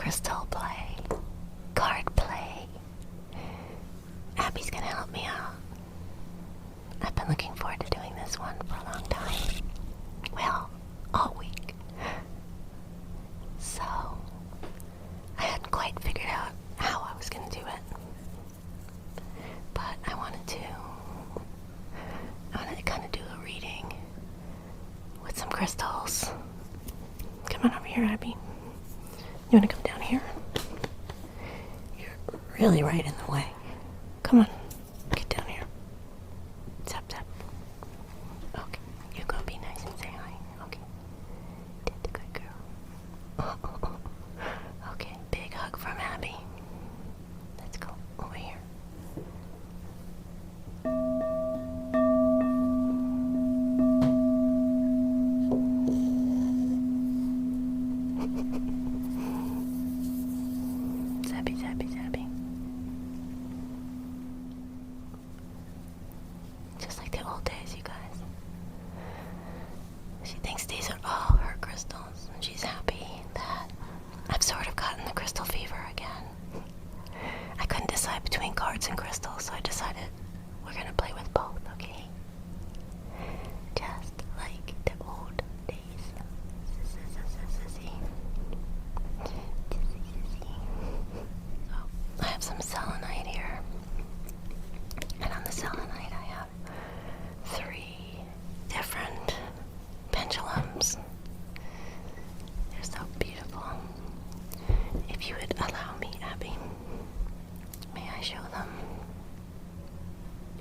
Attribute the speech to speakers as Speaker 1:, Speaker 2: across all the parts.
Speaker 1: crystal play, card play. Abby's gonna help me out. I've been looking forward to doing this one for a long time. Well, all week. So, I hadn't quite figured out how I was gonna do it. But I wanted to kind of do a reading with some crystals. Come on over here, Abby. You want to come down here? You're really right in the way. Come on, get down here. Zap, zap. Okay, you go be nice and say hi. Okay. Did the good girl. Okay, big hug from Abby. Let's go over here. Zappy, zappy, zappy. Just like the old days, you guys. She thinks these are all her crystals, and she's happy that I've sort of gotten the crystal fever again. I couldn't decide between cards and crystals, so I decided we're gonna play with both, okay? Just like the old days. I have some selenite here, and on the selenite I have 3 different pendulums. They're so beautiful. If you would allow me, Abby, may I show them?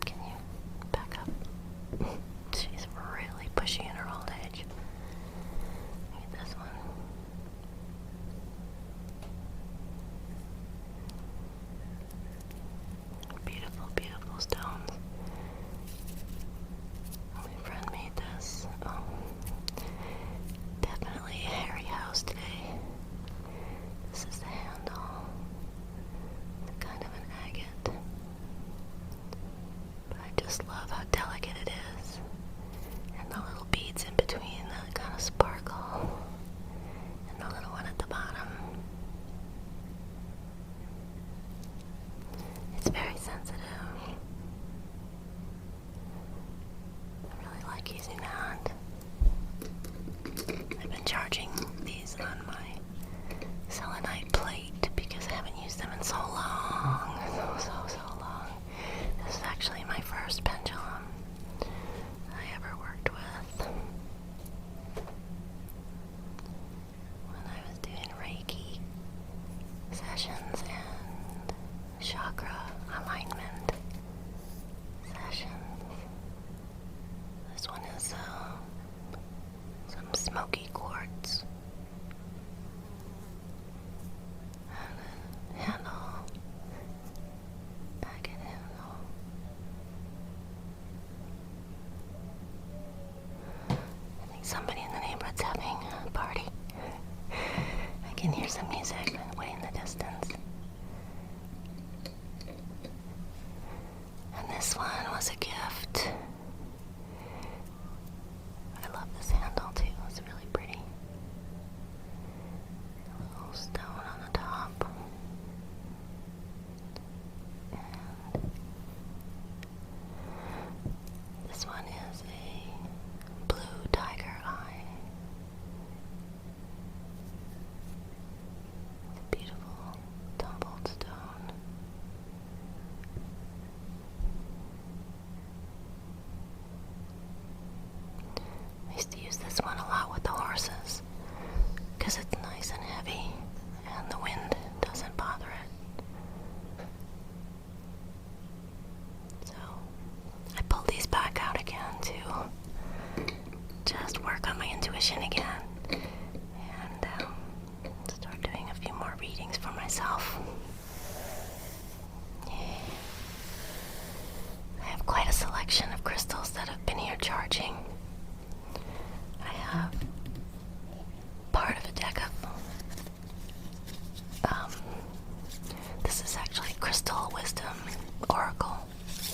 Speaker 1: Can you back up? She's really pushy in her old age. Look at this one. Beautiful, beautiful stones. My friend made this. Oh, definitely a hairy house today. This is the handle. It's kind of an agate. But I just love how delicate it is. And the little beads in between that kind of sparkle. And the little one at the bottom. It's very sensitive. I really like using that. I've been charging these on my selenite plate because I haven't used them in so long. So long. This is actually my first pendulum I ever worked with. When I was doing Reiki sessions and chakra alignment sessions. This one is some smoky quartz. And a handle. Agate handle. I think somebody in the neighborhood's having a party. I can hear some music way in the distance. And this one was a gift. I love this handle too, it's really pretty. A little stone on the top. And this one is a blue tiger eye. It's a beautiful tumbled stone. I used to use this one a lot with the horses because it's nice and heavy and the wind doesn't bother it. So I pulled these back out again to just work on my intuition again and start doing a few more readings for myself. I have quite a selection of crystals that have been here charging. I have part of a deck of this is actually Crystal Wisdom Oracle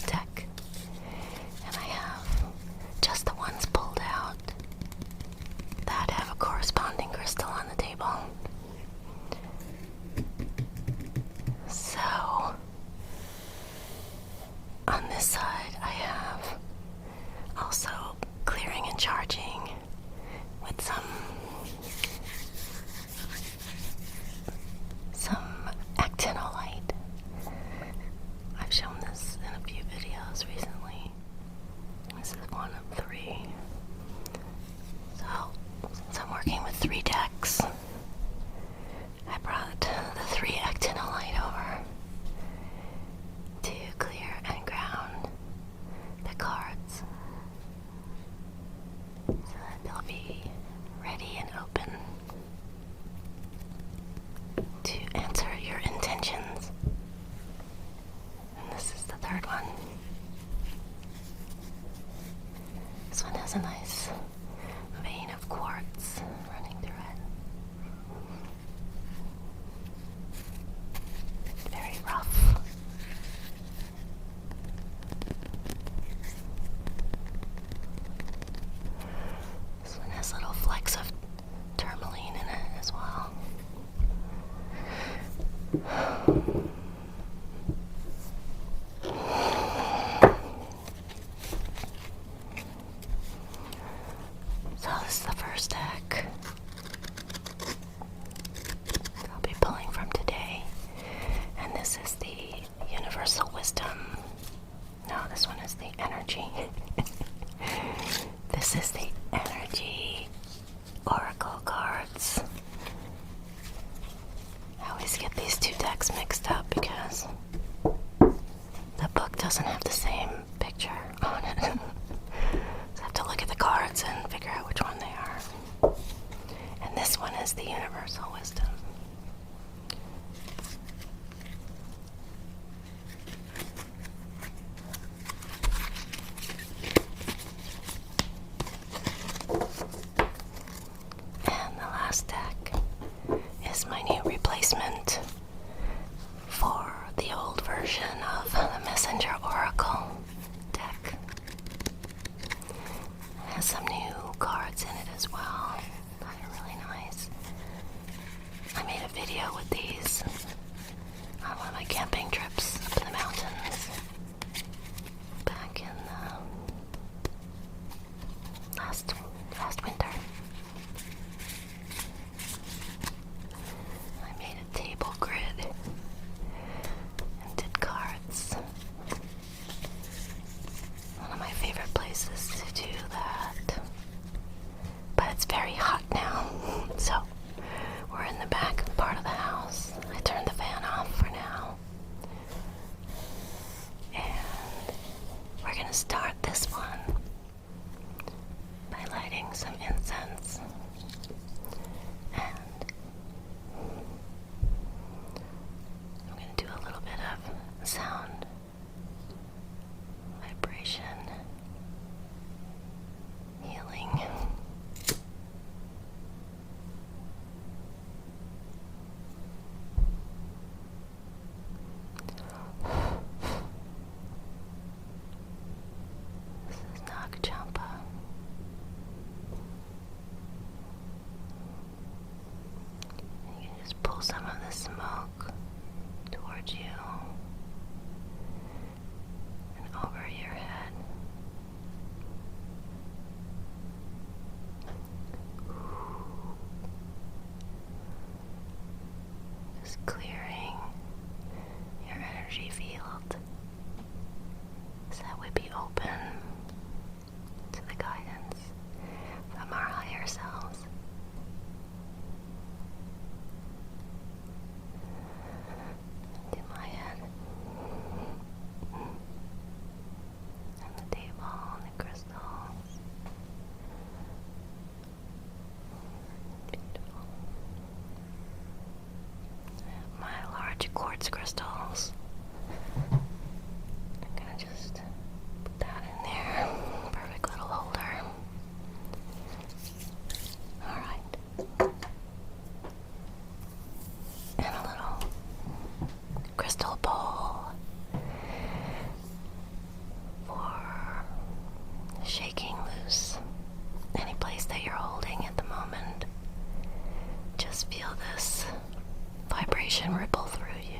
Speaker 1: deck, and I have just the ones pulled out that have a corresponding crystal on the table. this side, I have also clearing and charging with some actinolite. I've shown this in a few videos recently. This is one of 3. So, since I'm working with 3 decks, I brought the 3 actinolite over to clear and ground the cards so that they'll be ready and open to answer your intentions. And this is the 3rd one. This one has a nice vein of quartz running through it. Very rough. This one has little flecks of tourmaline in it as well. So this is the first deck I'll be pulling from today, and this is the Universal Wisdom. No, this one is the Energy. This is the Energy Oracle cards. I always get these 2 decks mixed up because the book doesn't have the same picture on it. So I have to look at the cards and figure out which one they are. And this one is the Universal Wisdom. And the last deck is my new replacement for the old version of the Messenger Oracle deck. It has some new cards in it as well that are really nice. I made a video with these on one of my camping trips up in the mountains back in last winter. I made a table grid and did cards. One of my favorite places to do that. But it's very hot now, so we're in the back part of the house. I turned the fan off for now. And we're gonna start this one by lighting some incense. And I'm going to do a little bit of sound vibration healing. This is Nagchampa. You can just pull some of the smoke towards you and over your head. Just clearing your energy field so that we be open to the guidance from our higher selves. To my head. And the table and the crystals. Beautiful. I have my large quartz crystals. I'm gonna just put that in there. Perfect little holder. Alright. And a little crystal bowl for shaking loose any place that you're holding at the moment. Just feel this vibration ripple through you.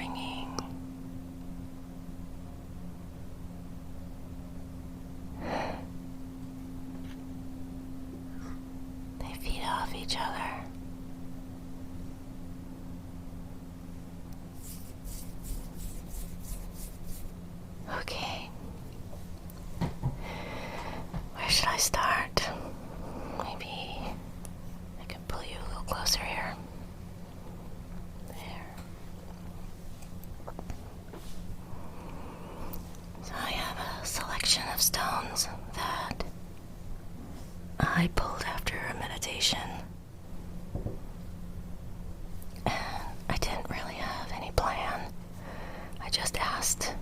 Speaker 1: ringing. They feed off each other. Okay. Where should I start? Maybe I can pull you a little closer here. There. So I have a selection of stones that I pulled after a meditation. And I didn't really have any plan. I just asked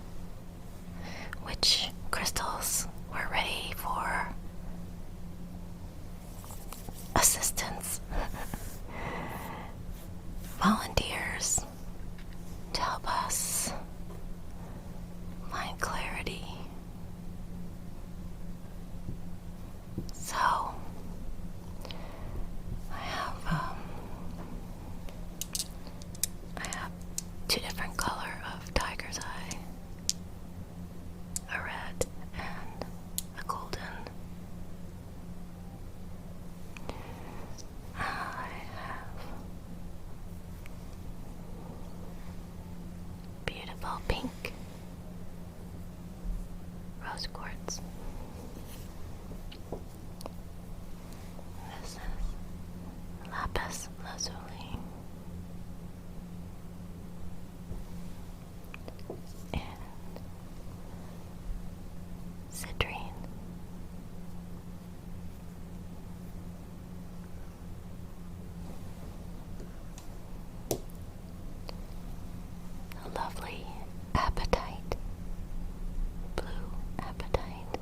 Speaker 1: which crystals were ready for assistance. Volunteers to help us find clarity. So I have two different color of tiger's eye, a red and a golden. I have beautiful pink rose quartz. This is lapis lazuli. And citrine. A lovely apatite, blue apatite.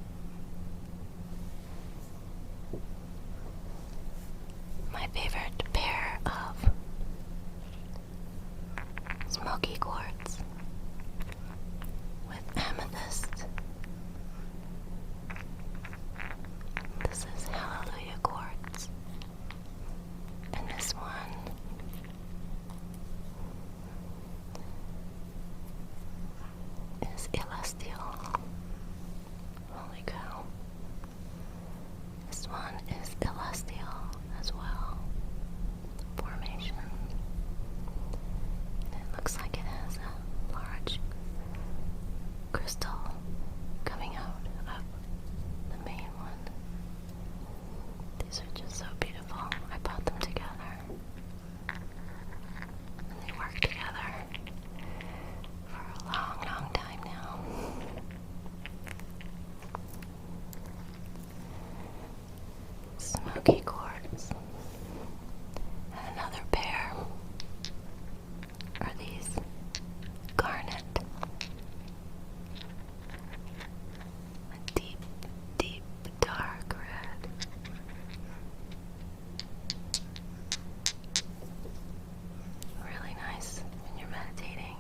Speaker 1: My favorite pair of smoky quartz with amethyst. This is Hallelujah quartz. And this one is Celestial. Holy cow. This one is Celestial as well. Formation. And it looks like it has a large crystal coming out of the main one. These are just so beautiful. I bought them together. And they work together for a long, long time now. Smoky quartz. And another pair are these garnet. A deep, deep, dark red. Really nice when you're meditating.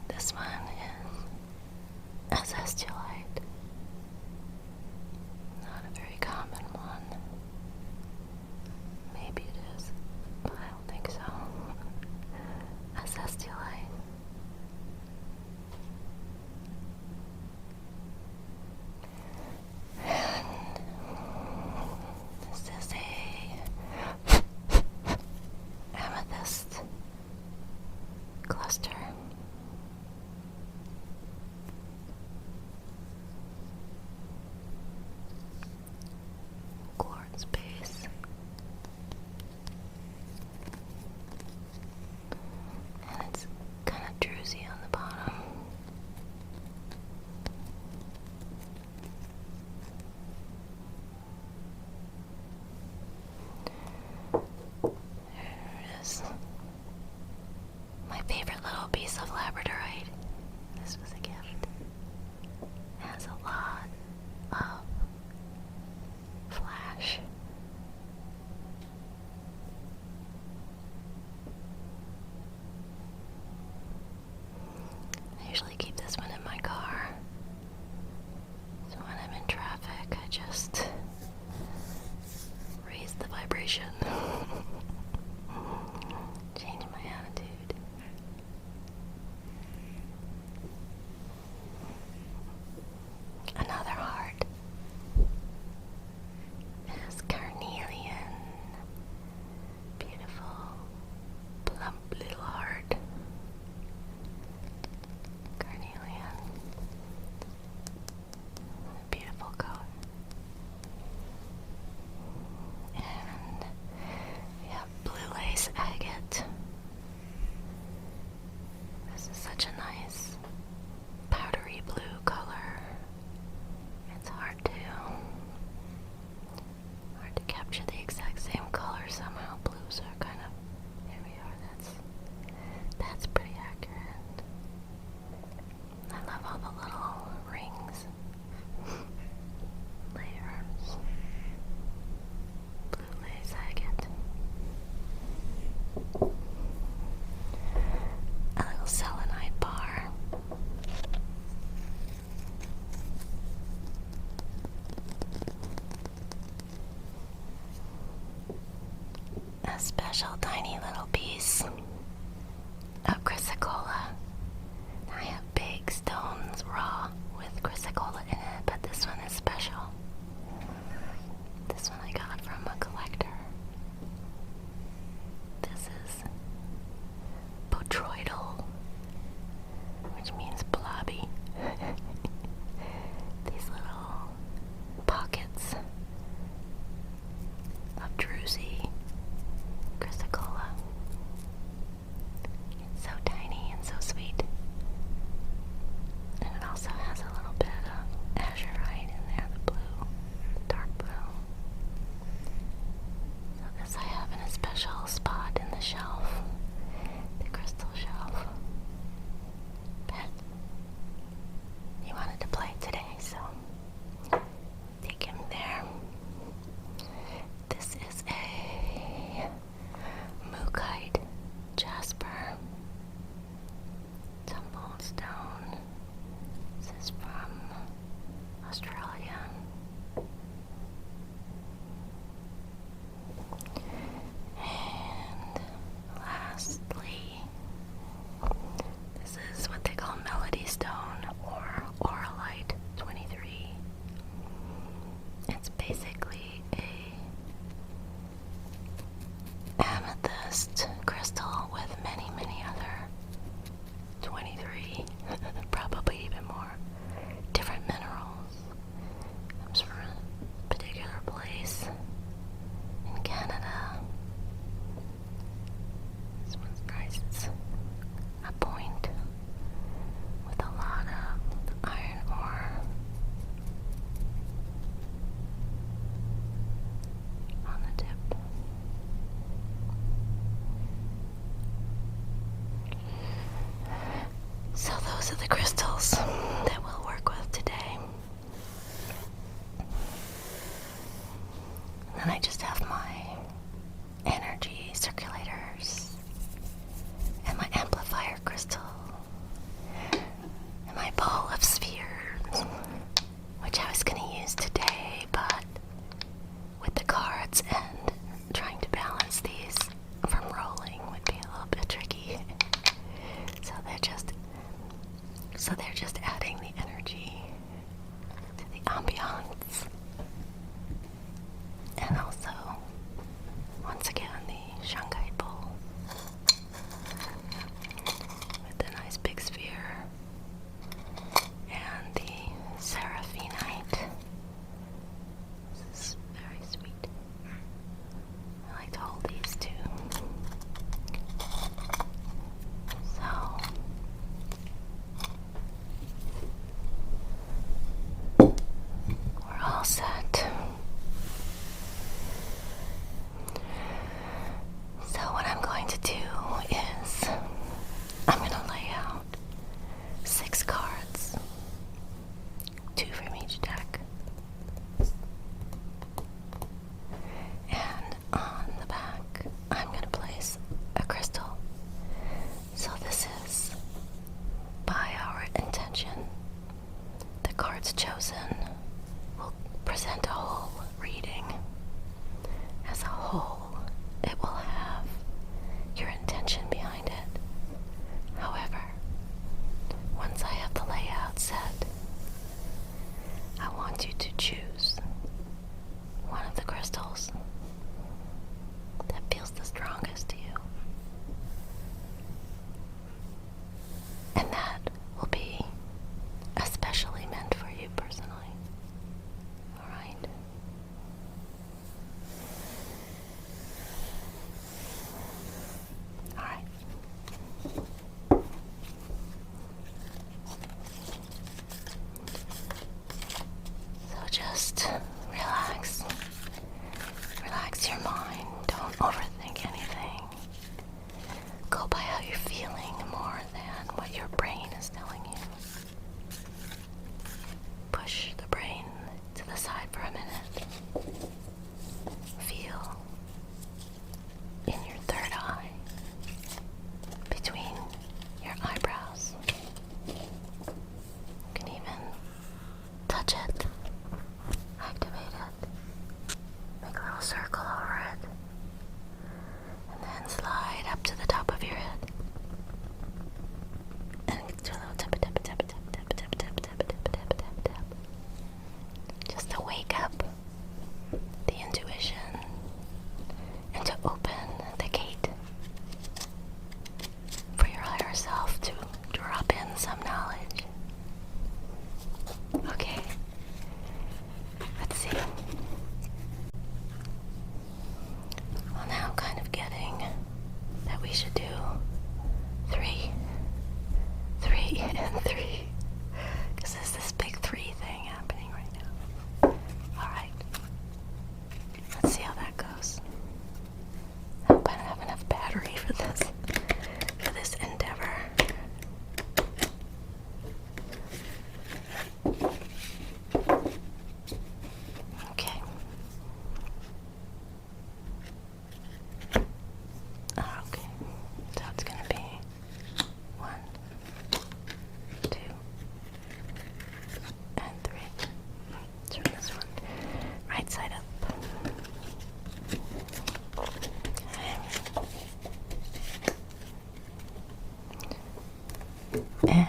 Speaker 1: This one is azestulite. Not a very common one. Maybe it is, but I don't think so. Azestulite. And this is a amethyst cluster. Quartz base. And it's kind of druzy on the bottom. There it is. My favorite little piece of labradorite. This was a gift. It has a lot of flash. I usually keep this one in my car. So when I'm in traffic, I just vibration. Change my attitude. Another heart is carnelian. Beautiful, plump little heart. Carnelian. Beautiful color. And we have blue lace agate. This is such a nice powdery blue color. It's hard to capture the exact same color. Somehow blues are kind of, here we are, that's pretty accurate. I love all the little rings. Layers. Blue lace agate. A little selenite bar. A special tiny little piece of chrysocolla. I have big stones raw with chrysocolla in it, but this one is special. This one I got from a collector. This is botryoidal, which means blobby. These little pockets of druzy chrysocolla. It's so tiny and so sweet. And it also has a little bit of azurite in there, the blue, the dark blue. So this I have in a special spot in the shelf, the crystal shelf. But he wanted to play today, so take him there. This is a Mookite jasper tumbled stone. This is from Australia. And lastly, this is what they call Melody Stone or Auralite 23. It's basically a amethyst crystal with many, many other 23, probably even more, different minerals. Comes from a particular place in Canada. This one's nice. It's a point with a lot of iron ore on the tip. So those are the crystals that we'll And that will be especially meant for you personally. Alright? Alright. So just relax. Relax your mind. Don't overthink anything. Go by how you're feeling more than what your brain is telling you. Push the brain to the side for a minute. Feel in your third eye, between your eyebrows. You can even touch it, activate it, make a little circle over it, and then slide up to the top of your head. And do a little tap, tap, tap, tap, tap, tap, tap, tap, tap, tap, tap, tap. Just to wake up the intuition and to open the gate for your higher self to drop in some knowledge. Okay, let's see. Well, now I'm kind of getting that we should do 3, 3, and 3, because there's this big 3 thing happening right now. Alright, let's see how that goes. I hope I don't have enough battery for this endeavor. Okay. Okay, so it's gonna be 1, 2, and 3. Let's try this one. Right side up. Okay. And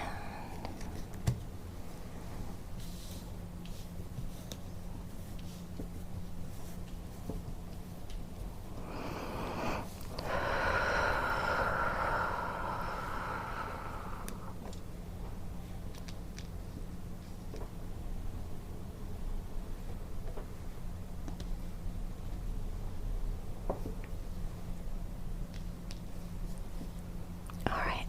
Speaker 1: all right.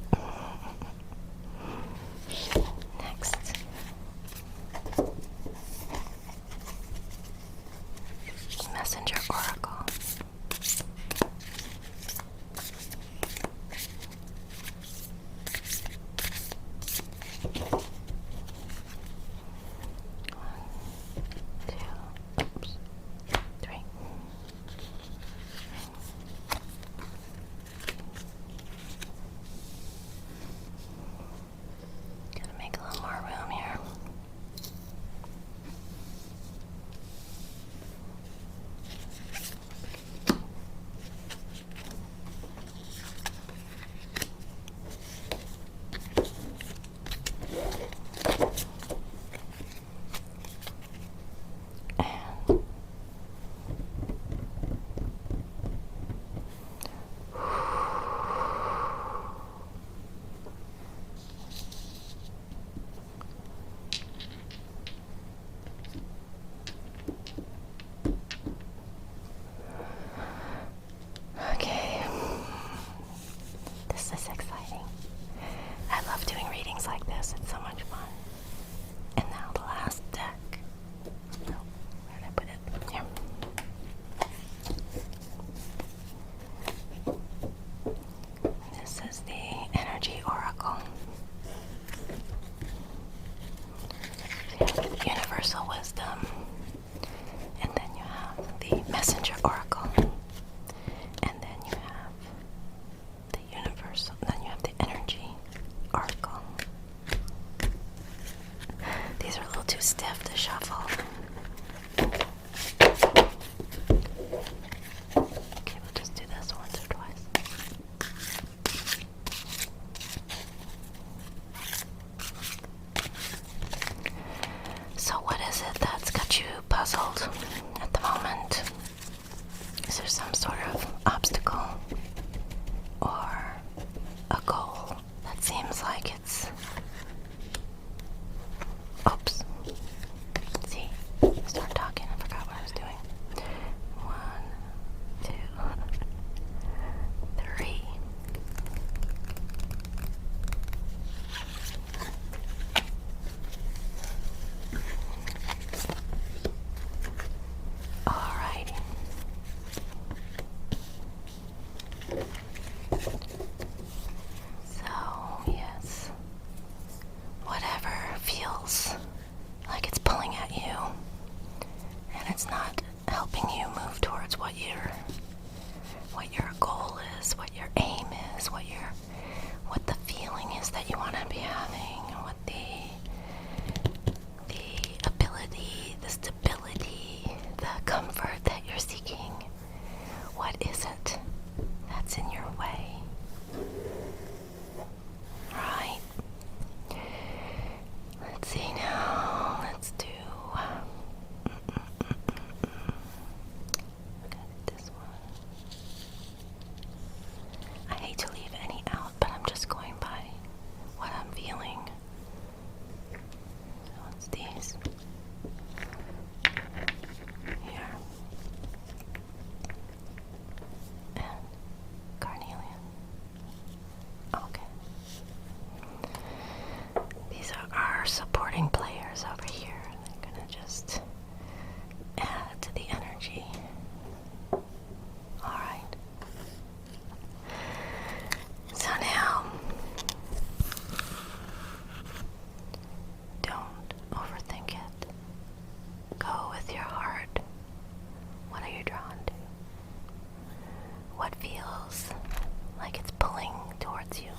Speaker 1: gets you.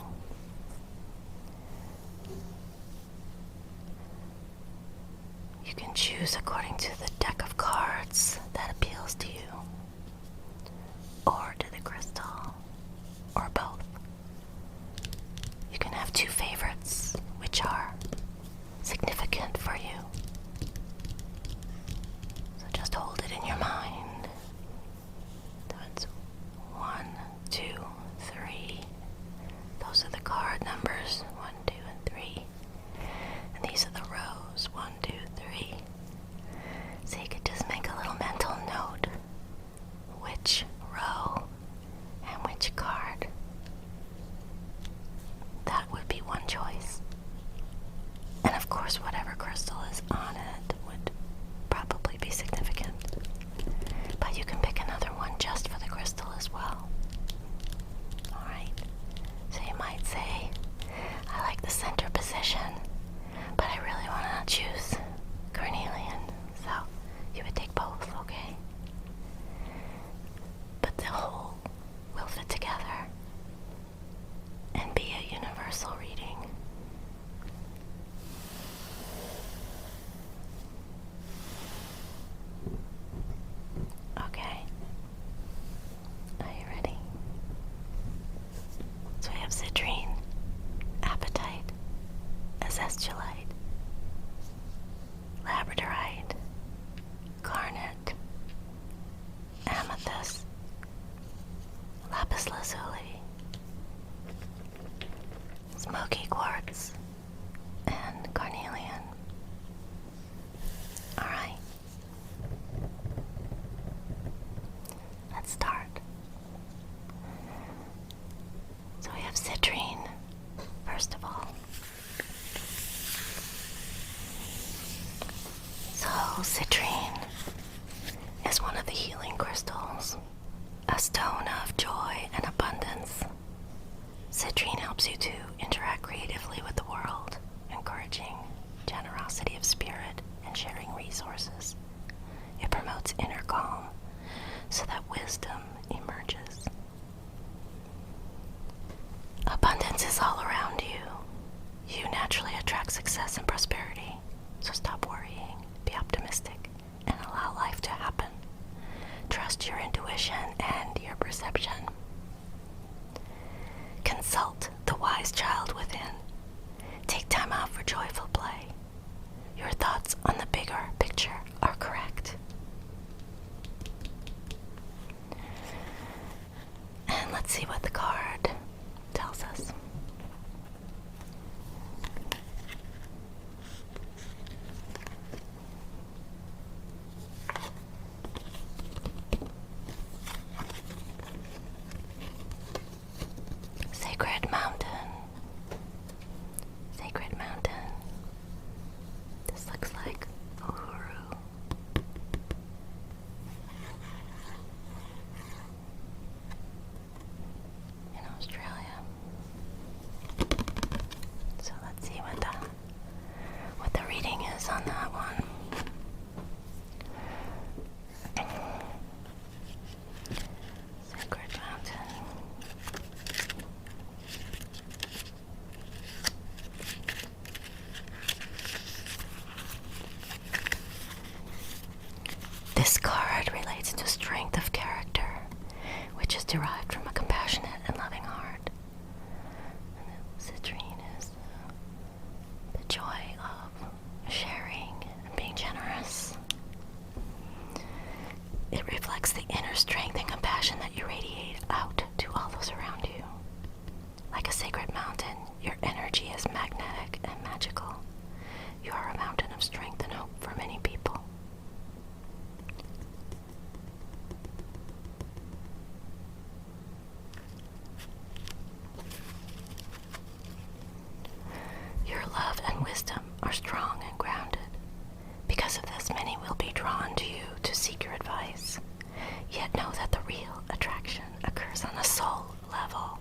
Speaker 1: You can choose according to the deck of cards that appeals to you, or to the crystal, or both. You can have two favorites, which are significant for you. So just hold it in your mind. That's 1, 2, 3. Those are the card numbers, 1, 2, and 3. And these are the rows, 1, 2, 3. So you could just make a little mental note which row and which card. That would be one choice. And of course, whatever crystal is on it would probably be significant. But you can pick another one just for the crystal as well. Alright? So you might say, I like the center position, but I really want to choose carnelian. So you would take both, okay? But the whole will fit together and be a universal reading. Okay. Are you ready? So we have citrine, apatite, azestulite, labradorite, garnet, amethyst, lapis lazuli, smoky quartz, and carnelian. Alright. Let's start. So we have citrine, first of all. So citrine is one of the healing crystals, a stone of joy and abundance. Citrine helps you to interact creatively with the world, encouraging generosity of spirit and sharing resources. It promotes inner calm so that wisdom emerges. Abundance is all around you. You naturally attract success and prosperity, so stop worrying, be optimistic, and allow life to happen. Trust your intuition and your perception. Consult the wise child within. Take time out for joyful play. Your thoughts on the bigger picture are correct. And let's see what the card tells us. Sacred mountain. Sacred mountain. This looks like Uhuru. In Australia. So let's see what the reading is on that one. Sacred mountain. This card relates to strength of character, which is derived from a compassionate and loving heart. And the citrine is the joy of sharing and being generous. It reflects the inner strength and compassion that you radiate out to all those around you. Like a sacred mountain, your energy is magnetic and magical. You are a mountain of strength and hope for many people. Your love and wisdom are strong and grounded. Because of this, many will be drawn to you to seek your advice. Yet know that the real attraction occurs on a soul level.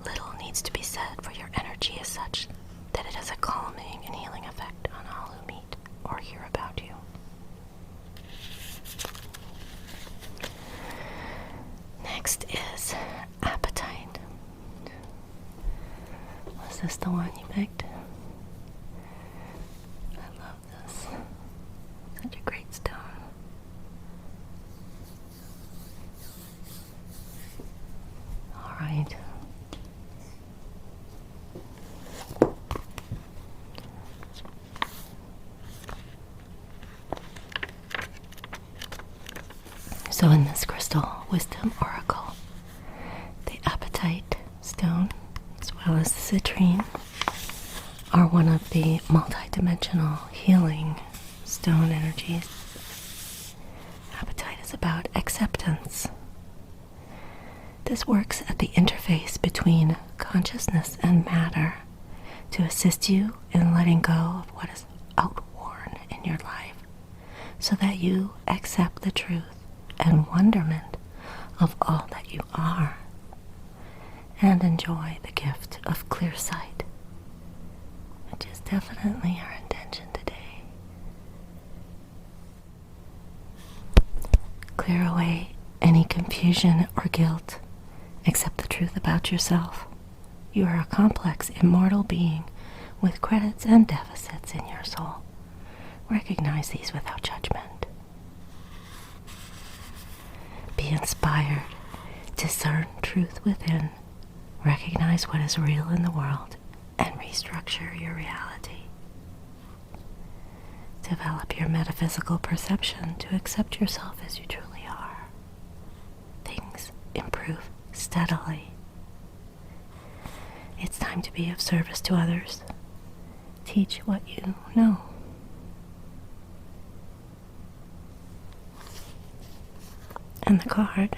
Speaker 1: Little needs to be said, for your energy is such that it has a calming and healing effect on all who meet or hear about you. Next is apatite. Was this the one you picked? I love this. Such a great stone. All right. So in this crystal wisdom oracle, the apatite stone as well as the citrine are one of the multidimensional healing stone energies. Apatite is about acceptance. This works at the interface between consciousness and matter to assist you in letting go of what is outworn in your life so that you accept the truth and wonderment of all that you are and enjoy the gift of clear sight, which is definitely our intention today. Clear away any confusion or guilt. Accept the truth about yourself. You are a complex, immortal being with credits and deficits in your soul. Recognize these without judgment. Be inspired. Discern truth within. Recognize what is real in the world and restructure your reality. Develop your metaphysical perception to accept yourself as you truly are. Things improve steadily. It's time to be of service to others. Teach what you know. And the card.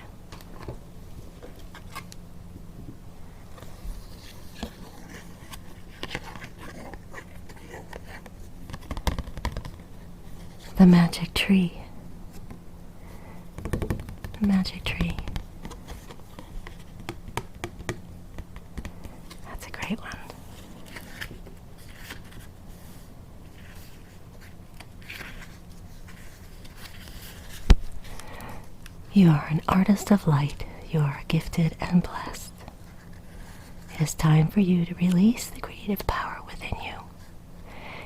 Speaker 1: The magic tree. The magic tree. That's a great one. You are an artist of light. You are gifted and blessed. It is time for you to release the creative power within you.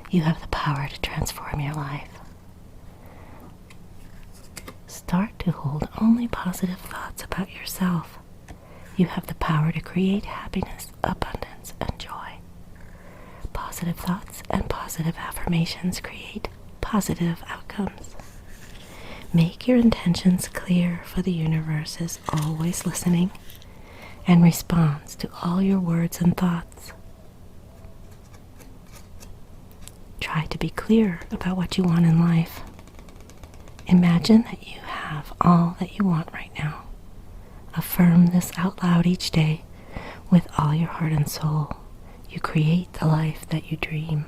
Speaker 1: You have the power to transform your life. Start to hold only positive thoughts about yourself. You have the power to create happiness, abundance, and joy. Positive thoughts and positive affirmations create positive outcomes. Make your intentions clear, for the universe is always listening and responds to all your words and thoughts. Try to be clear about what you want in life. Imagine that you have all that you want right now. Affirm this out loud each day with all your heart and soul. You create the life that you dream.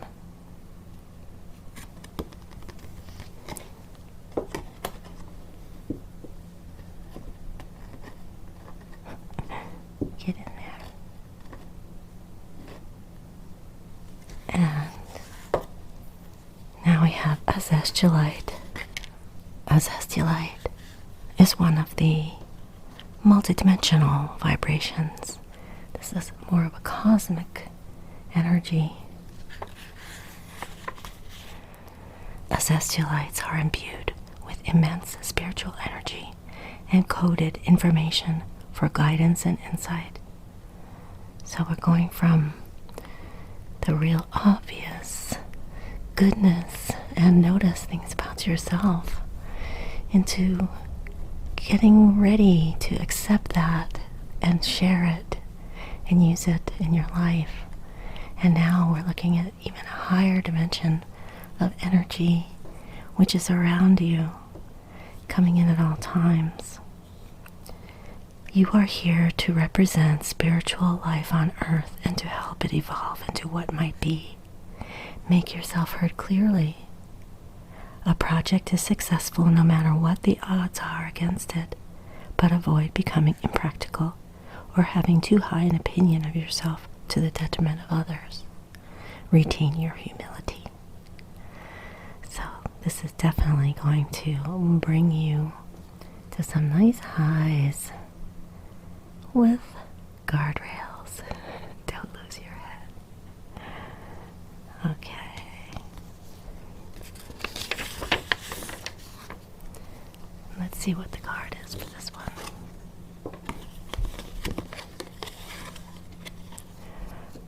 Speaker 1: Get in there. And now we have a zestulite. A zestulite is one of the multidimensional vibrations. This is more of a cosmic energy. Zestulites are imbued with immense spiritual energy and coded information for guidance and insight. So we're going from the real obvious goodness and notice things about yourself into getting ready to accept that and share it and use it in your life. And now we're looking at even a higher dimension of energy which is around you, coming in at all times. You are here to represent spiritual life on earth and to help it evolve into what might be. Make yourself heard clearly. A project is successful no matter what the odds are against it, but avoid becoming impractical or having too high an opinion of yourself to the detriment of others. Retain your humility. So this is definitely going to bring you to some nice highs with guardrails. Don't lose your head. see what the card is for this one.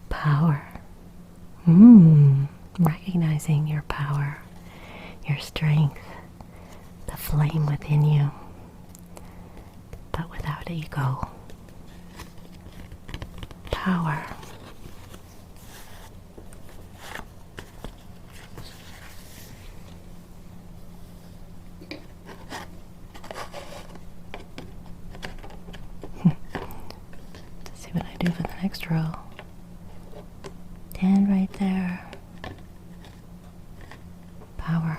Speaker 1: Power. Recognizing your power, your strength, the flame within you, but without ego. Power. Let's see what I do for the next row. 10 right there. Power.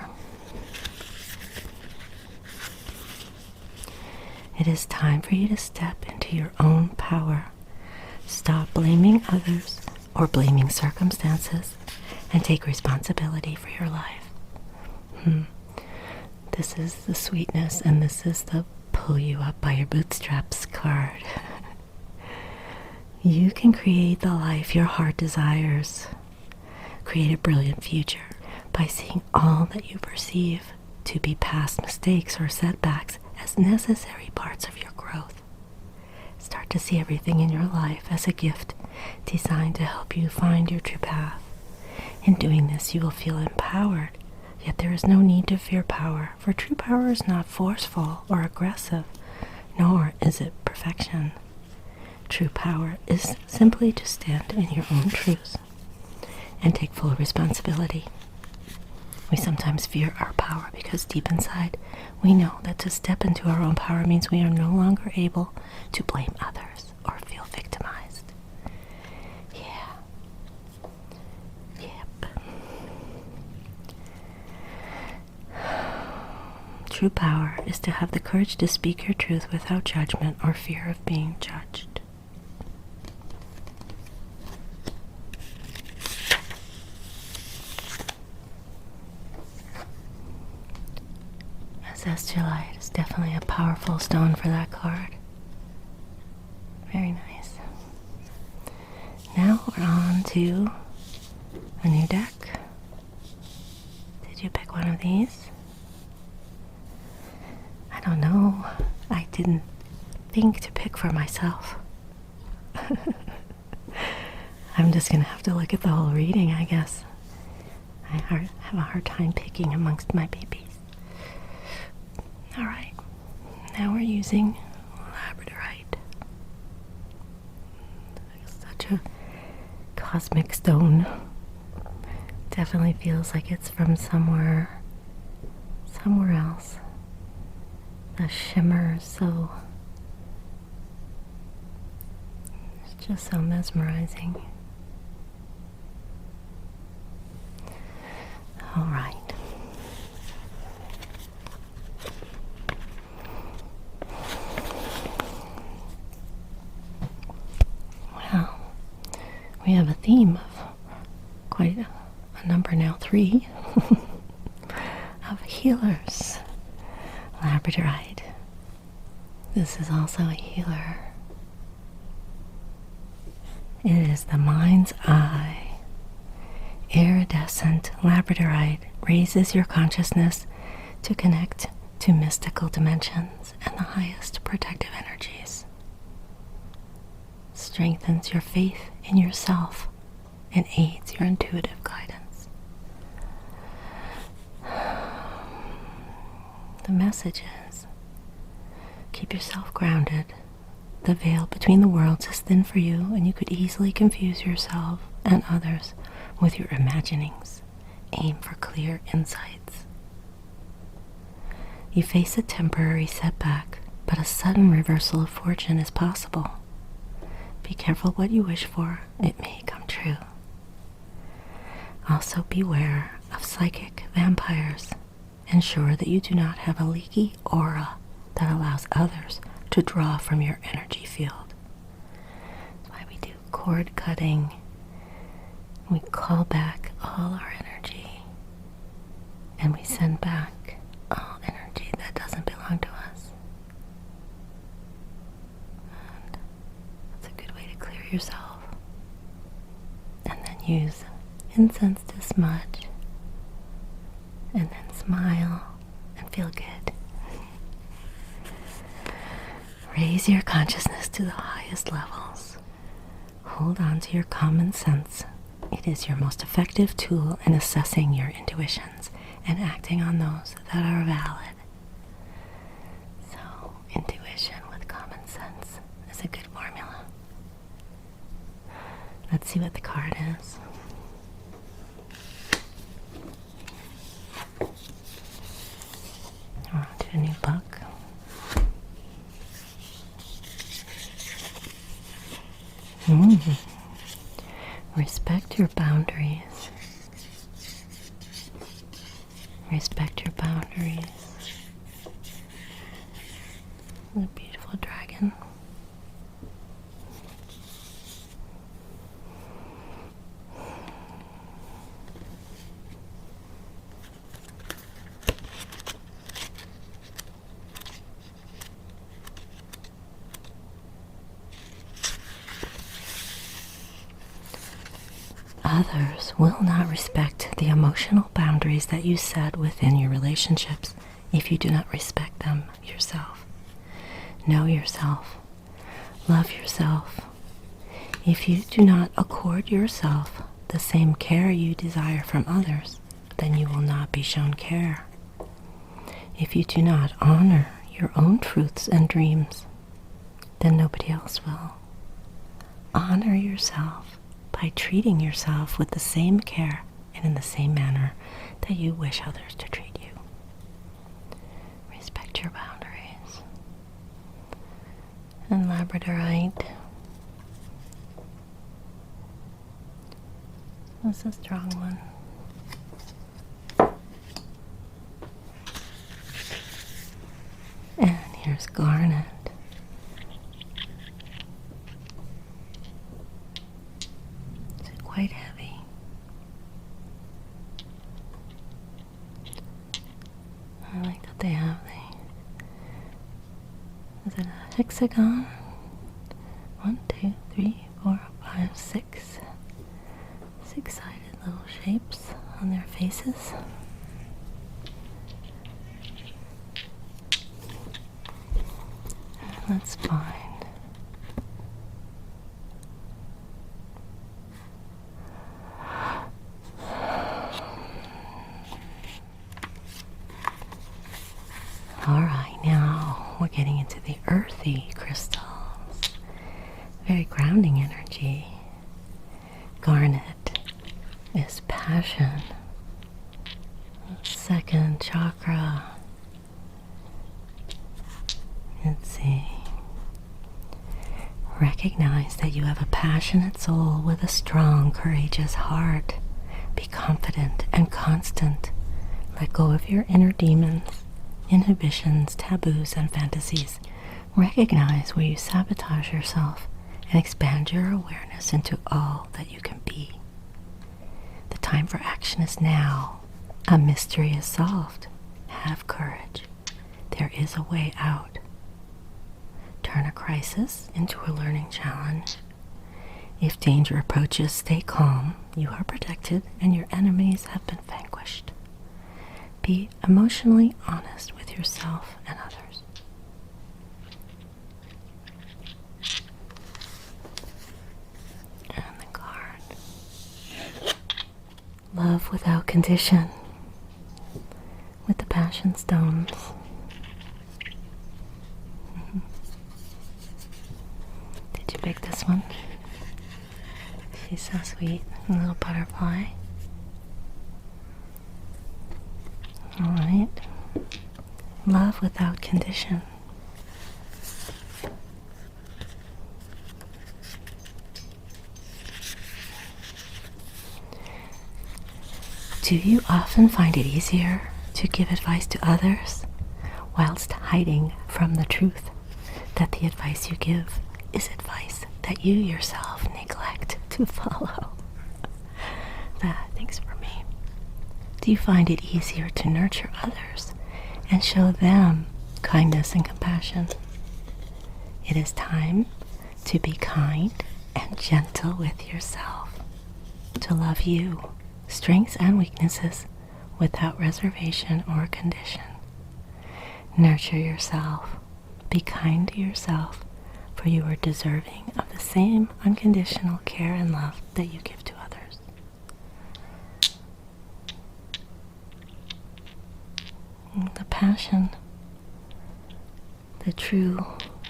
Speaker 1: It is time for you to step into your own power. Stop blaming others or blaming circumstances and take responsibility for your life. This is the sweetness, and this is the pull you up by your bootstraps card. You can create the life your heart desires. Create a brilliant future by seeing all that you perceive to be past mistakes or setbacks as necessary parts of your growth. Start to see everything in your life as a gift designed to help you find your true path. In doing this, you will feel empowered, yet there is no need to fear power, for true power is not forceful or aggressive, nor is it perfection. True power is simply to stand in your own truth and take full responsibility. We sometimes fear our power because deep inside we know that to step into our own power means we are no longer able to blame others or feel victimized. Yep. True power is to have the courage to speak your truth without judgment or fear of being judged. Azestilite is definitely a powerful stone for that card. Very nice. Now we're on to a new deck. Did you pick one of these? I don't know. I didn't think to pick for myself. I'm just going to have to look at the whole reading, I guess. I have a hard time picking amongst my babies. Alright, now we're using labradorite. Such a cosmic stone. Definitely feels like it's from somewhere else. The shimmer is it's just so mesmerizing. Alright. We have a theme of quite a number now, 3, of healers. Labradorite. This is also a healer. It is the mind's eye. Iridescent labradorite raises your consciousness to connect to mystical dimensions and the highest protective energies. Strengthens your faith in yourself and aids your intuitive guidance. The message is, keep yourself grounded. The veil between the worlds is thin for you, and you could easily confuse yourself and others with your imaginings. Aim for clear insights. You face a temporary setback, but a sudden reversal of fortune is possible. Be careful what you wish for, it may come true. Also beware of psychic vampires. Ensure that you do not have a leaky aura that allows others to draw from your energy field. That's why we do cord cutting. We call back all our energy, and we send back all energy that doesn't belong to us. And that's a good way to clear yourself. And then use incense to smudge, and then smile and feel good. Raise your consciousness to the highest levels. Hold on to your common sense. It is your most effective tool in assessing your intuitions and acting on those that are valid. So, intuition with common sense is a good formula. Let's see what the card is. On to a new book. Respect your boundaries. Respect your boundaries. A beautiful dragon. Others will not respect the emotional boundaries that you set within your relationships if you do not respect them yourself. Know yourself. Love yourself. If you do not accord yourself the same care you desire from others, then you will not be shown care. If you do not honor your own truths and dreams, then nobody else will. Honor yourself by treating yourself with the same care and in the same manner that you wish others to treat you. Respect your boundaries. And Labradorite. That's a strong one. And here's Garnet. Quite heavy. I like that they have is it a hexagon? 1, 2, 3, 4, 5, 6. 6-sided little shapes on their faces. Let's find. Alright, now we're getting into the earthy crystals. Very grounding energy. Garnet is passion. Second chakra. Let's see. Recognize that you have a passionate soul with a strong, courageous heart. Be confident and constant. Let go of your inner demons, inhibitions, taboos, and fantasies. Recognize where you sabotage yourself and expand your awareness into all that you can be. The time for action is now. A mystery is solved. Have courage. There is a way out. Turn a crisis into a learning challenge. If danger approaches, stay calm. You are protected and your enemies have been vanquished. Be emotionally honest with yourself and others. And the card. Love without condition. With the passion stones. Did you pick this one? She's so sweet. A little butterfly. Alright. Love without condition. Do you often find it easier to give advice to others whilst hiding from the truth that the advice you give is advice that you yourself neglect to follow? Thanks for me. Do you find it easier to nurture others and show them kindness and compassion? It is time to be kind and gentle with yourself, to love you, strengths and weaknesses, without reservation or condition. Nurture yourself. Be kind to yourself, for you are deserving of the same unconditional care and love that you give to others. The passion, the true,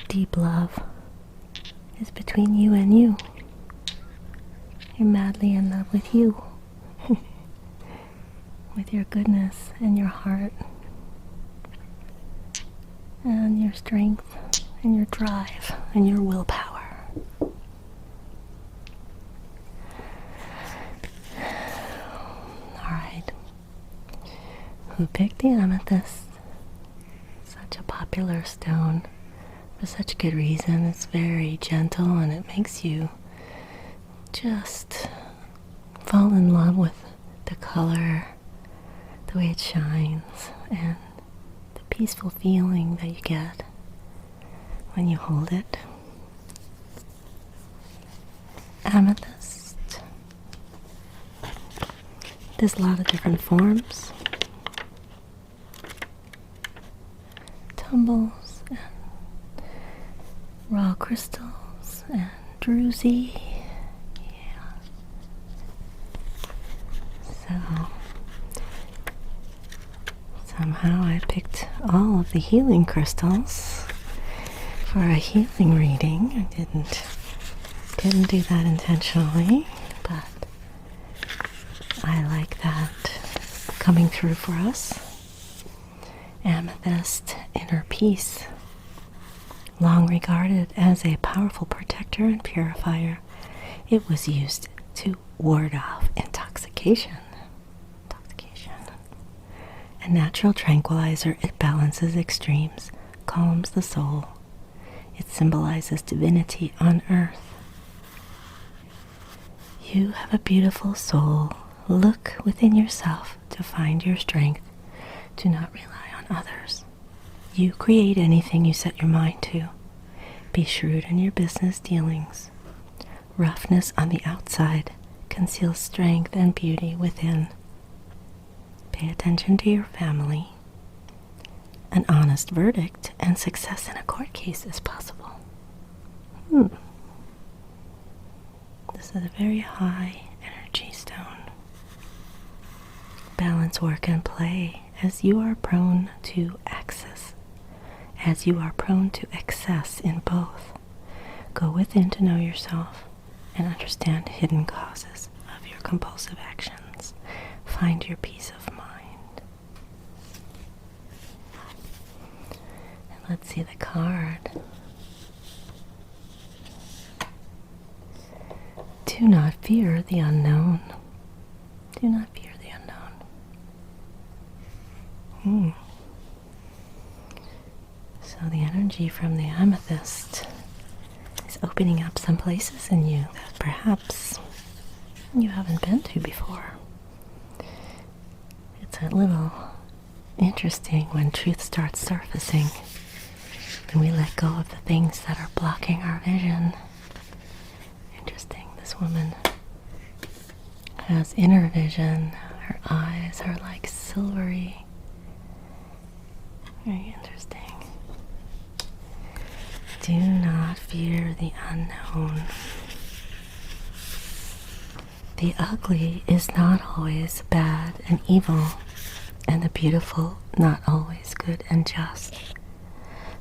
Speaker 1: deep love is between you and you. You're madly in love with you, with your goodness and your heart, and your strength, and your drive, and your willpower. Alright. Who picked the amethyst? Such a popular stone for such good reason. It's very gentle and it makes you just fall in love with the color, the way it shines, and the peaceful feeling that you get when you hold it. Amethyst. There's a lot of different forms. Tumbles and raw crystals and druzy. Yeah. So somehow I picked all of the healing crystals for a healing reading. I didn't do that intentionally, but I like that coming through for us. Amethyst, inner peace. Long regarded as a powerful protector and purifier, it was used to ward off intoxication. A natural tranquilizer, it balances extremes, calms the soul. It symbolizes divinity on earth. You have a beautiful soul. Look within yourself to find your strength. Do not rely on others. You create anything you set your mind to. Be shrewd in your business dealings. Roughness on the outside conceals strength and beauty within. Pay attention to your family. An honest verdict and success in a court case is possible. This is a very high energy stone. Balance work and play as you are prone to excess in both. Go within to know yourself and understand hidden causes of your compulsive actions. Find your peace of mind. And let's see the card. Do not fear the unknown. Do not fear the unknown. So the energy from the amethyst is opening up some places in you that perhaps you haven't been to before. It's a little interesting when truth starts surfacing and we let go of the things that are blocking our vision. Interesting. This woman has inner vision. Her eyes are like silvery. Very interesting. Do not fear the unknown. The ugly is not always bad and evil, and the beautiful not always good and just.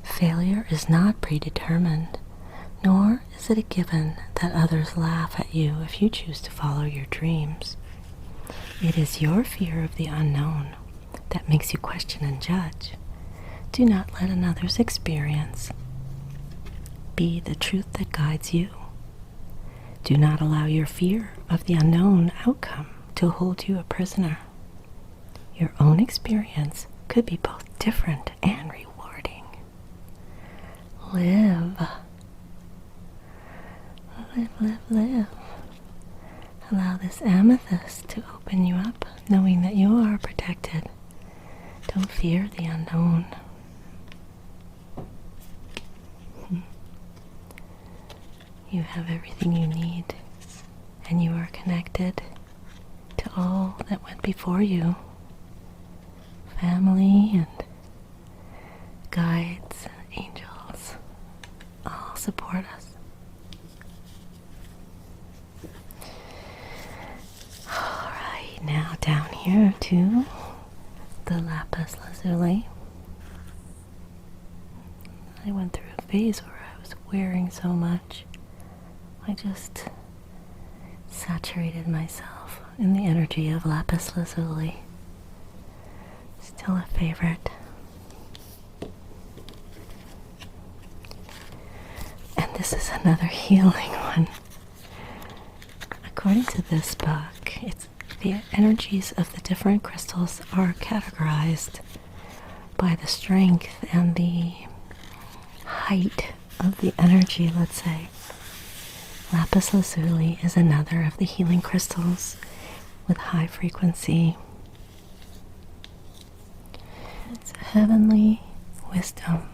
Speaker 1: Failure is not predetermined, nor is it a given that others laugh at you if you choose to follow your dreams. It is your fear of the unknown that makes you question and judge. Do not let another's experience be the truth that guides you. Do not allow your fear of the unknown outcome to hold you a prisoner. Your own experience could be both different and rewarding. Live. Live, live, live. Allow this amethyst to open you up, knowing that you are protected. Don't fear the unknown. You have everything you need, and you are connected to all that went before you. Family and guides, angels, down here to the lapis lazuli. I went through a phase where I was wearing so much, I just saturated myself in the energy of lapis lazuli. Still a favorite. And this is another healing one. According to this book, the energies of the different crystals are categorized by the strength and the height of the energy, let's say. Lapis lazuli is another of the healing crystals with high frequency. It's heavenly wisdom.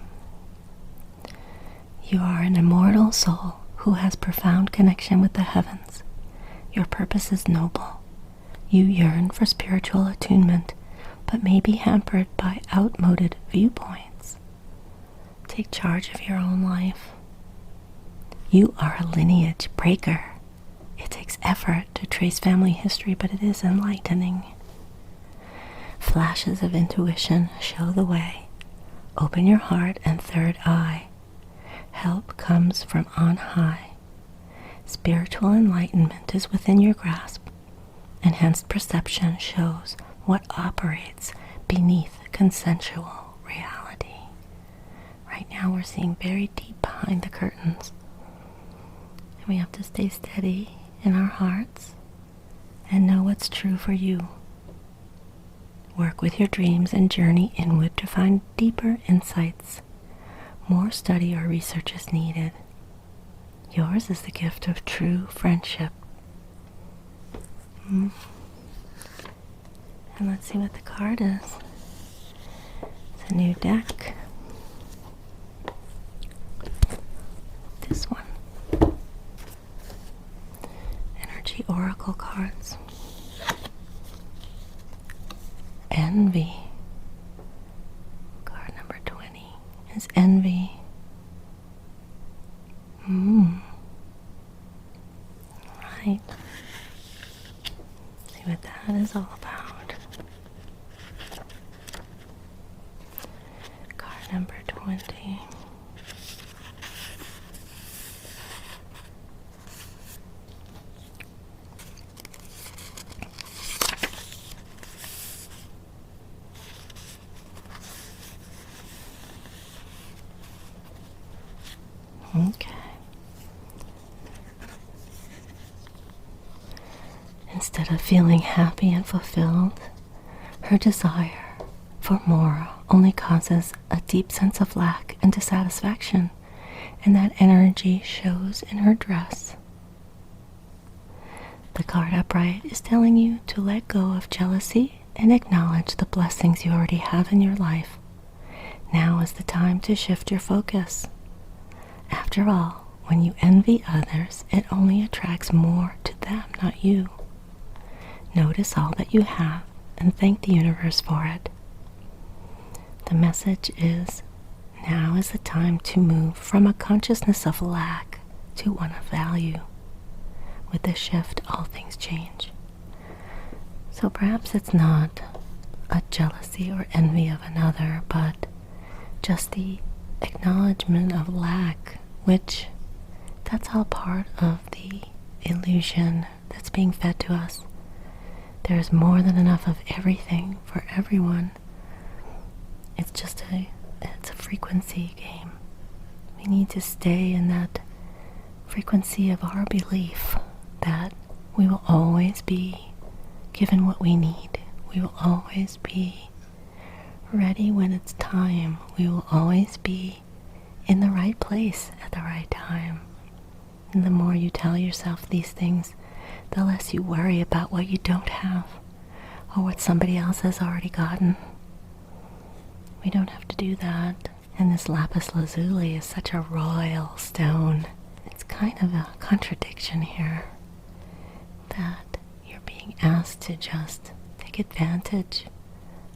Speaker 1: You are an immortal soul who has profound connection with the heavens. Your purpose is noble. You yearn for spiritual attunement, but may be hampered by outmoded viewpoints. Take charge of your own life. You are a lineage breaker. It takes effort to trace family history, but it is enlightening. Flashes of intuition show the way. Open your heart and third eye. Help comes from on high. Spiritual enlightenment is within your grasp. Enhanced perception shows what operates beneath consensual reality. Right now we're seeing very deep behind the curtains. And we have to stay steady in our hearts and know what's true for you. Work with your dreams and journey inward to find deeper insights. More study or research is needed. Yours is the gift of true friendship. And let's see what the card is. It's a new deck. This one. Energy Oracle cards. Envy. Card number 20 is envy. Right. See what that is all about. Card number 20. Okay. Instead of feeling happy and fulfilled, her desire for more only causes a deep sense of lack and dissatisfaction, and that energy shows in her dress. The card upright is telling you to let go of jealousy and acknowledge the blessings you already have in your life. Now is the time to shift your focus. After all, when you envy others, it only attracts more to them, not you. Notice all that you have and thank the universe for it. The message is, now is the time to move from a consciousness of lack to one of value. With this shift, all things change. So perhaps it's not a jealousy or envy of another, but just the acknowledgement of lack, which that's all part of the illusion that's being fed to us. There's more than enough of everything for everyone. It's just it's a frequency game. We need to stay in that frequency of our belief that we will always be given what we need. We will always be ready when it's time. We will always be in the right place at the right time. And the more you tell yourself these things, the less you worry about what you don't have or what somebody else has already gotten. We don't have to do that. And this lapis lazuli is such a royal stone. It's kind of a contradiction here that you're being asked to just take advantage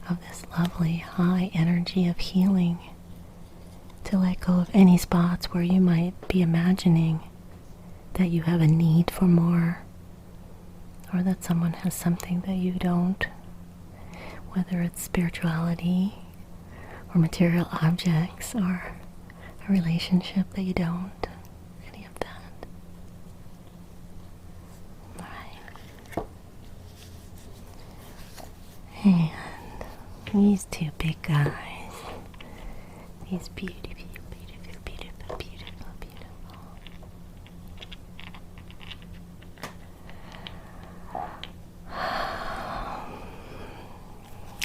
Speaker 1: of this lovely high energy of healing, to let go of any spots where you might be imagining that you have a need for more, or that someone has something that you don't, whether it's spirituality or material objects or a relationship that you don't, any of that. Alright. And these two big guys, these beautiful, beautiful, beautiful, beautiful, beautiful.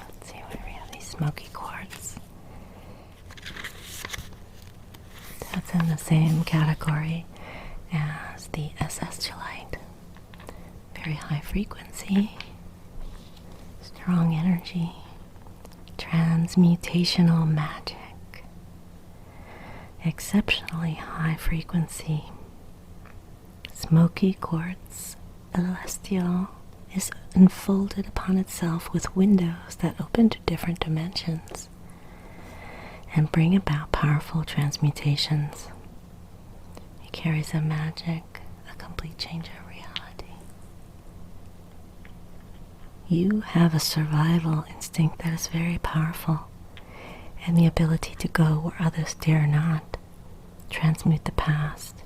Speaker 1: Let's see where we have these smoky quartz. That's in the same category as the SS-Gelite. Very high frequency, strong energy, transmutational magic, exceptionally high frequency. Smoky quartz celestial is unfolded upon itself with windows that open to different dimensions and bring about powerful transmutations. It carries a magic, a complete change of reality. You have a survival instinct that is very powerful, and the ability to go where others dare not. Transmute the past.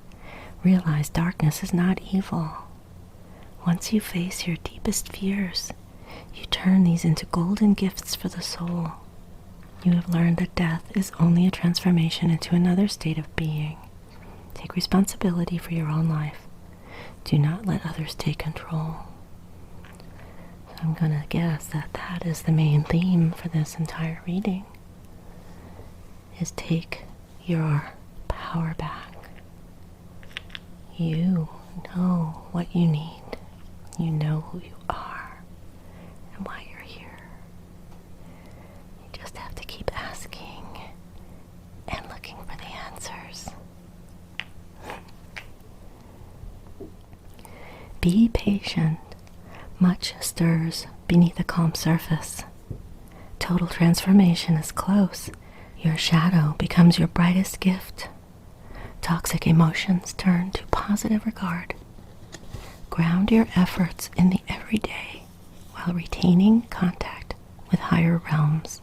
Speaker 1: Realize darkness is not evil. Once you face your deepest fears, you turn these into golden gifts for the soul. You have learned that death is only a transformation into another state of being. Take responsibility for your own life. Do not let others take control. So I'm going to guess that that is the main theme for this entire reading, is take your power back. You know what you need. You know who you are and why you're here. You just have to keep asking and looking for the answers. Be patient. Much stirs beneath a calm surface. Total transformation is close. Your shadow becomes your brightest gift. Toxic emotions turn to positive regard. Ground your efforts in the everyday while retaining contact with higher realms.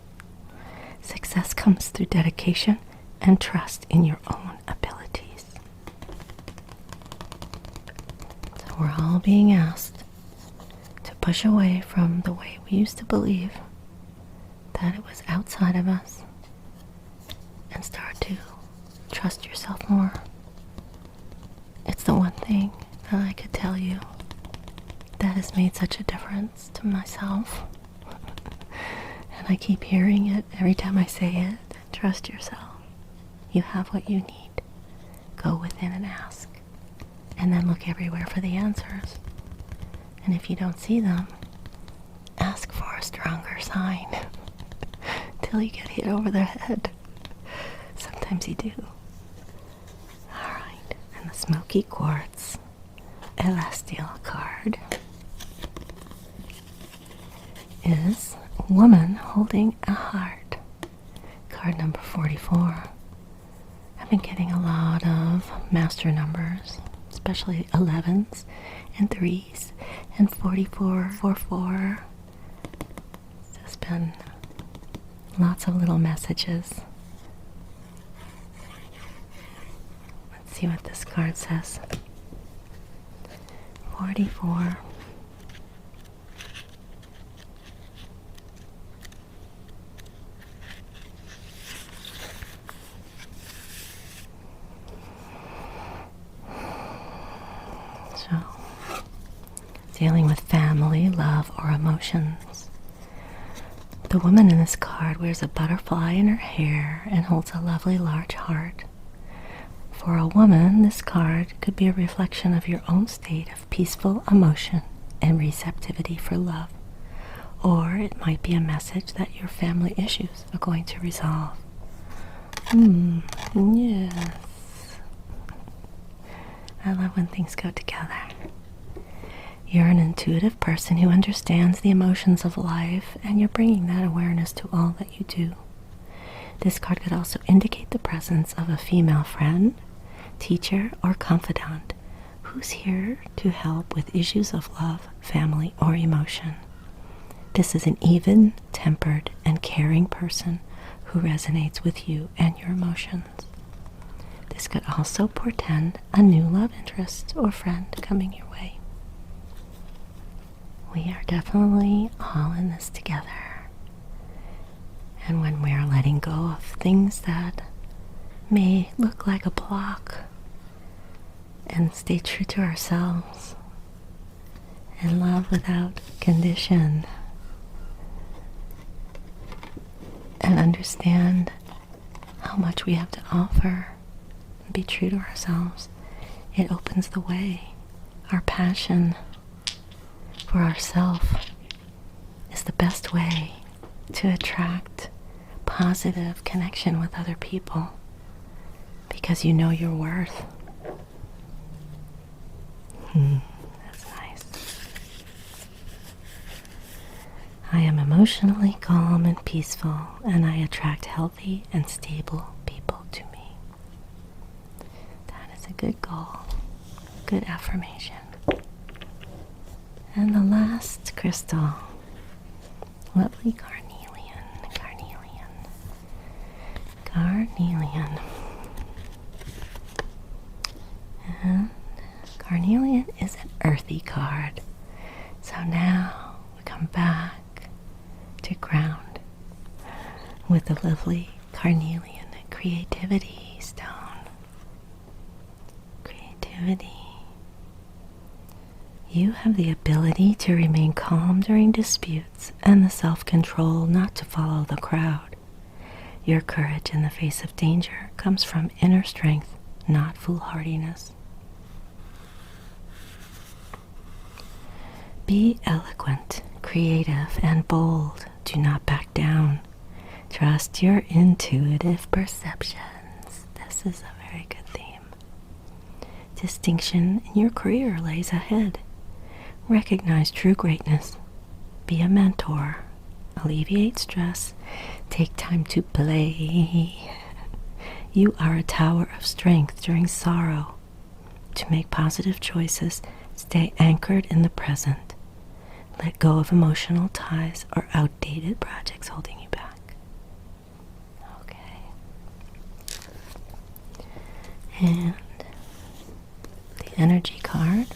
Speaker 1: Success comes through dedication and trust in your own abilities. So we're all being asked to push away from the way we used to believe that it was outside of us and start to trust yourself more. It's the one thing that I could tell you that has made such a difference to myself. And I keep hearing it every time I say it. Trust yourself. You have what you need. Go within and ask. And then look everywhere for the answers. And if you don't see them, ask for a stronger sign till you get hit over the head. Sometimes you do. Alright, and the smoky quartz celestial card is a woman holding a heart. Card number 44. I've been getting a lot of master numbers, especially 11s and 3s and 44, 44. There's been lots of little messages. Let's see what this card says. 44. So, dealing with family, love, or emotions. The woman in this card wears a butterfly in her hair and holds a lovely large heart. For a woman, this card could be a reflection of your own state of peaceful emotion and receptivity for love. Or it might be a message that your family issues are going to resolve. Yes. I love when things go together. You're an intuitive person who understands the emotions of life, and you're bringing that awareness to all that you do. This card could also indicate the presence of a female friend, teacher, or confidant who who's here to help with issues of love, family, or emotion. This is an even-tempered and caring person who resonates with you and your emotions. This could also portend a new love interest or friend coming your way. We are definitely all in this together. And when we are letting go of things that may look like a block, and stay true to ourselves and love without condition, and understand how much we have to offer and be true to ourselves, it opens the way. Our passion for ourself is the best way to attract positive connection with other people, because you know your worth. That's nice. I am emotionally calm and peaceful, and I attract healthy and stable people to me. That is a good goal, good affirmation. And the last crystal, lovely carnelian. And carnelian is an earthy card. So now we come back to ground with the lovely carnelian creativity stone. Creativity. You have the ability to remain calm during disputes and the self-control not to follow the crowd. Your courage in the face of danger comes from inner strength, not foolhardiness. Be eloquent, creative, and bold. Do not back down. Trust your intuitive perceptions. This is a very good theme. Distinction in your career lays ahead. Recognize true greatness. Be a mentor. Alleviate stress. Take time to play. You are a tower of strength during sorrow. To make positive choices, stay anchored in the present. Let go of emotional ties or outdated projects holding you back. Okay. And the energy card.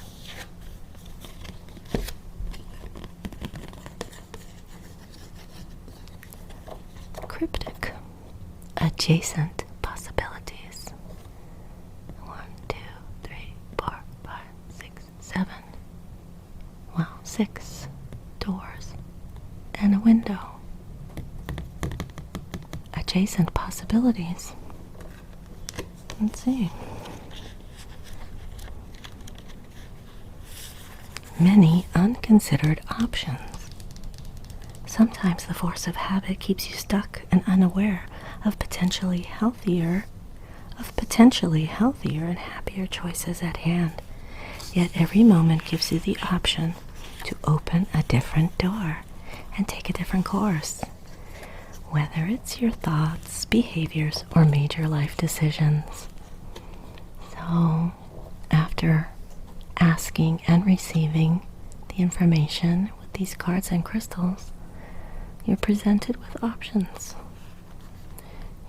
Speaker 1: Cryptic. Adjacent possibilities. 1, 2, 3, 4, 5, 6, 7. Well, 6 doors and a window. Adjacent possibilities. Let's see. Many unconsidered options. Sometimes the force of habit keeps you stuck and unaware of potentially healthier and happier choices at hand. Yet every moment gives you the option to open a different door and take a different course. Whether it's your thoughts, behaviors, or major life decisions. So, after asking and receiving the information with these cards and crystals, you're presented with options.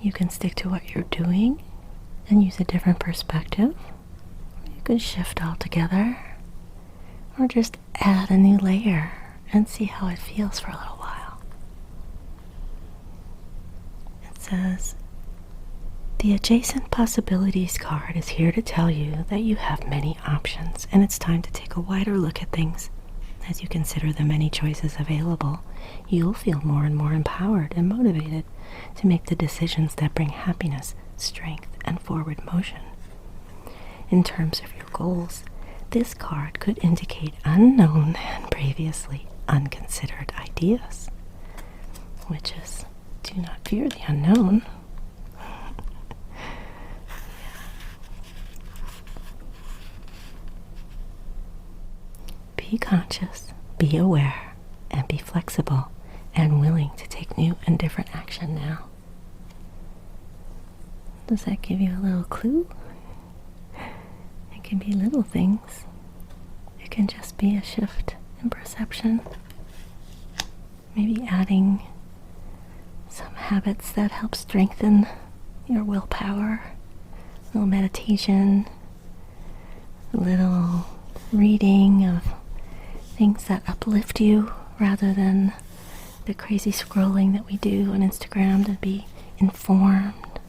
Speaker 1: You can stick to what you're doing and use a different perspective. You can shift altogether, or just add a new layer and see how it feels for a little while. It says, the Adjacent Possibilities card is here to tell you that you have many options, and it's time to take a wider look at things. As you consider the many choices available, you'll feel more and more empowered and motivated to make the decisions that bring happiness, strength, and forward motion. In terms of your goals, this card could indicate unknown and previously unconsidered ideas, which is, do not fear the unknown. Be conscious, be aware, and be flexible and willing to take new and different action now. Does that give you a little clue? It It can be little things. It can just be a shift in perception. Maybe adding some habits that help strengthen your willpower. A little meditation, a little reading of things that uplift you rather than the crazy scrolling that we do on Instagram to be informed.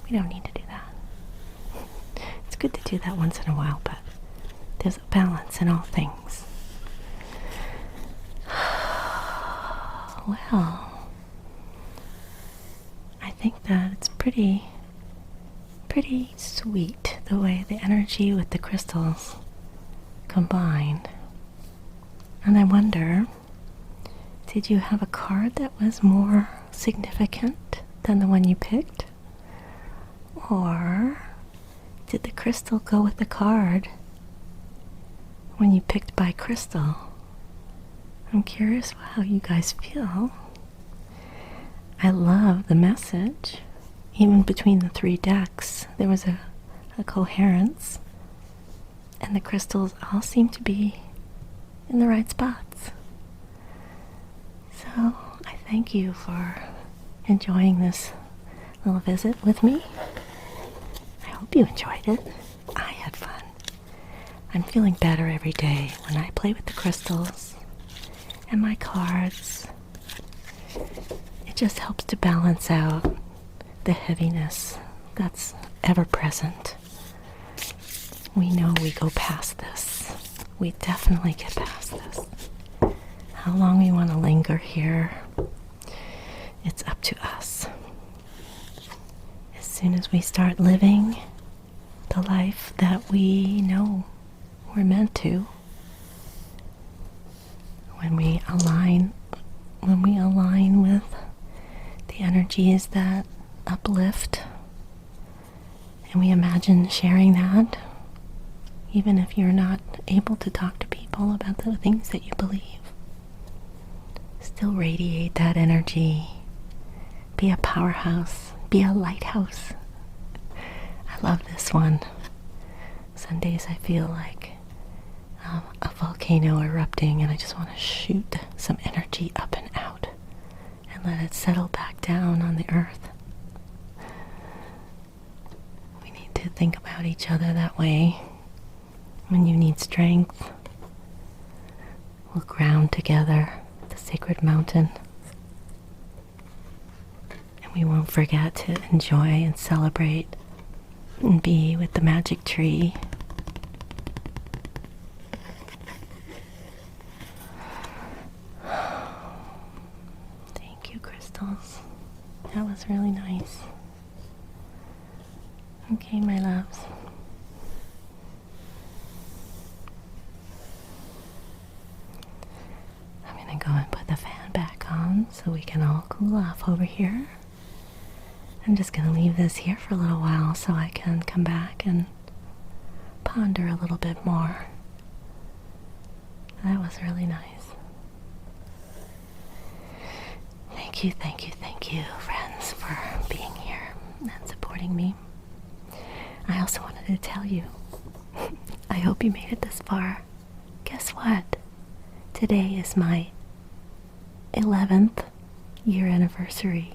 Speaker 1: We don't need to do that. It's good to do that once in a while, but there's a balance in all things. Well, I think that it's pretty sweet the way the energy with the crystals combined. And I wonder, did you have a card that was more significant than the one you picked? Or did the crystal go with the card when you picked by crystal? I'm curious how you guys feel. I love the message. Even between the three decks, there was a coherence, and the crystals all seem to be in the right spots. So I thank you for enjoying this little visit with me. I hope you enjoyed it. I had fun. I'm feeling better every day when I play with the crystals and my cards. It just helps to balance out the heaviness that's ever present. We know we go past this. We definitely get past this. How long we want to linger here, it's up to us. As soon as we start living the life that we know we're meant to, when we align with the energies that uplift, and we imagine sharing that, even if you're not able to talk to people about the things that you believe, still radiate that energy. Be a powerhouse. Be a lighthouse. I love this one. Some days I feel like a volcano erupting, and I just want to shoot some energy up and out and let it settle back down on the earth. We need to think about each other that way. When you need strength, we'll ground together at the sacred mountain. And we won't forget to enjoy and celebrate and be with the magic tree. Thank you, crystals. That was really nice. Okay, my loves. I'm gonna go and put the fan back on so we can all cool off over here. I'm just gonna leave this here for a little while so I can come back and ponder a little bit more. That was really nice. Thank you, friends, for being here and supporting me. I also wanted to tell you, I hope you made it this far. Guess what? Today is my 11th year anniversary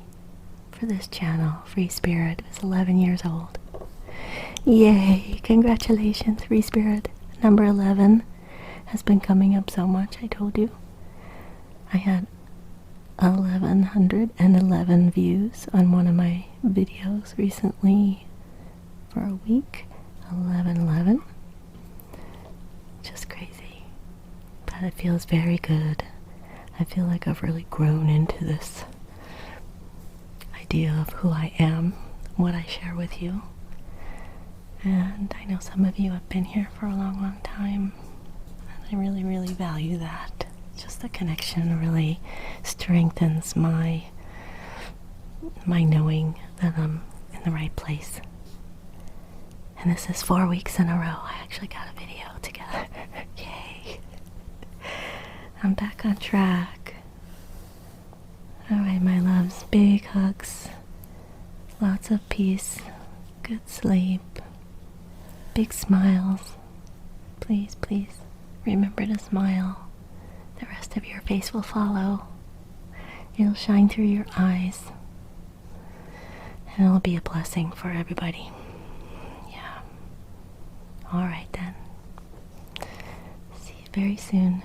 Speaker 1: for this channel. Free Spirit is 11 years old. Yay! Congratulations, Free Spirit. Number 11 has been coming up so much, I told you. I had 1,111 views on one of my videos recently for a week. 1111. Just crazy. But it feels very good. I feel like I've really grown into this idea of who I am, what I share with you. And I know some of you have been here for a long, long time. And I really, really value that. Just the connection really strengthens my knowing that I'm in the right place. And this is 4 weeks in a row. I actually got a video together. Yay. I'm back on track. Alright, my loves. Big hugs. Lots of peace. Good sleep. Big smiles. Please, please remember to smile. The rest of your face will follow. It'll shine through your eyes. And it'll be a blessing for everybody. Yeah. Alright then. See you very soon.